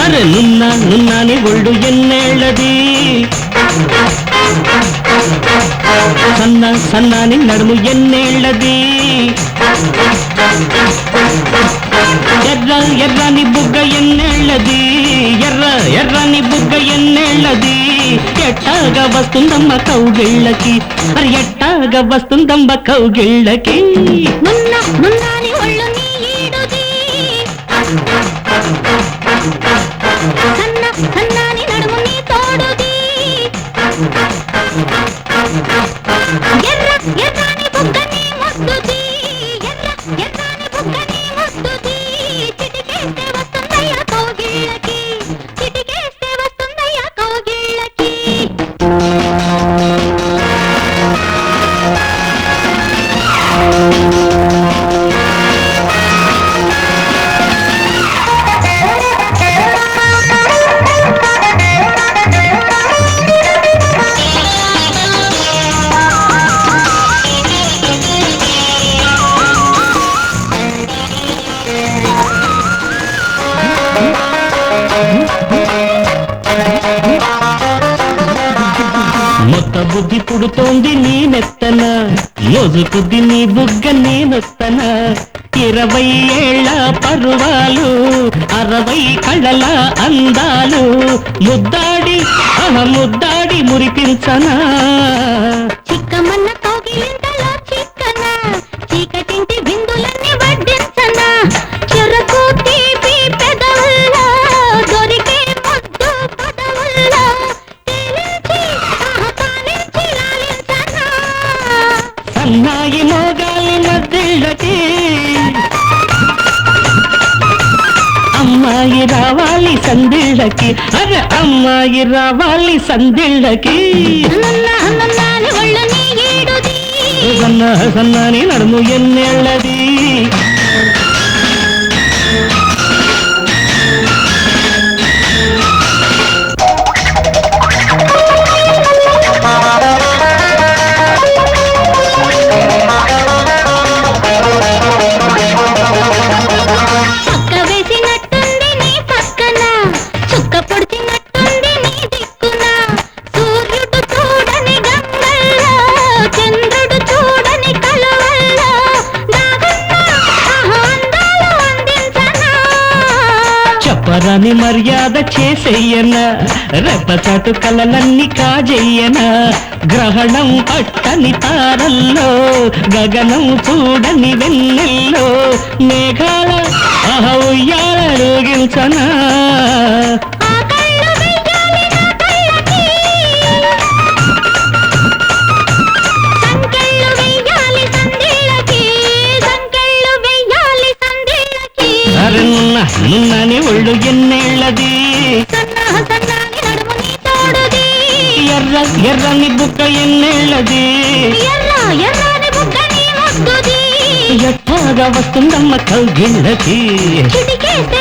అరే నున్నా నున్నాని ఒళ్ళు ఎన్నేళ్ళది, సన్న సన్నాని నడుము ఎన్నేళ్ళది, ఎర్ర ఎర్రని బుగ్గ ఎన్నేళ్ళది, ఎర్ర ఎర్రని బుగ్గ ఎన్నేళ్ళది, ఎట్టాగా వస్తుందమ్మ కౌగిళ్ళకి, మరి ఎట్టాగా వస్తుందమ్మ కౌగిళ్ళకి. నున్నా నున్నాని ఒళ్ళు నీ ఈడుది, సన్న సన్నాని నడుము నీ తోడుది, ఎర్ర ఎర్రని బుగ్గ నీ ముద్దుది, ఎర్ర ఎర్రని బుగ్గ నీ ముద్దుది, చిటికేస్తే వస్తుందయ్య కౌగిళ్ళకి, చిటికేస్తే వస్తుందయ్య కౌగిళ్ళకి. మొత్త బుద్ధి పుడుతోంది నీ నెత్తన, మోజుకుద్ది నీ బుగ్గ నేనొస్తన, 20 ఏళ్ల పరువాలు 60 కళ్ళల అందాలు, ముద్దాడి ముద్దాడి మురిపించనా, చిక్కమన్న కౌగిలింతలో చిక్కన, చీకటింటి బిందులన్నీ వడ్డించనా, చెరకు తీపి పెదవుల్లో దొరికే ముద్దు పదవుల్లో తేలించి పాలించి లాలించనా, సన్నాయి మోగాలి మధ్యళ్ళకి, అమ్మాయి రావాలి సందిళ్ళకి, అరే అమ్మాయి రావాలి సందిళ్ళకి. నున్నా నున్నాని ఒళ్ళు నీ ఈడుది, సన్న సన్నాని నడుము ఎన్నేళ్ళది, పక్క వేసినట్టుంది నీ పక్కన, చుక్క పొడిచినట్టుంది నీ దిక్కున, సూర్యుడు చూడని గంగల్లో, చంద్రుడు చూడని కలువల్లో, దాగున్న అందాలు అందించనా, చెప్పరాని మర్యాద చేసెయ్యనా, రెప్పచాటు కలలన్నీ కాజెయ్యనా, గ్రహణం పట్టని తారల్లో, గగనం చూడని వెన్నెల్లో, మేఘాల ఉయ్యాల రోగించనా, ఆ కళ్ళు వెయ్యాలి నా కళ్ళకి, సంకెళ్ళు వెయ్యాలి సందిళ్ళకి, సంకెళ్ళు వెయ్యాలి సందిళ్ళకి, అరే నున్నని ఒళ్ళు ఎన్నేళ్ళది, సన్నా సన్నాని నడుము నీ తోడుది, ఎర్ర ఎర్రని బుక్క ఎన్నేళ్ళది, ఎర్ర ఎర్రని బుగ్గ నీ ముద్దుది, ఎట్టాగా వస్తుందమ్మ కౌగిళ్ళకి. చిటికేస్తే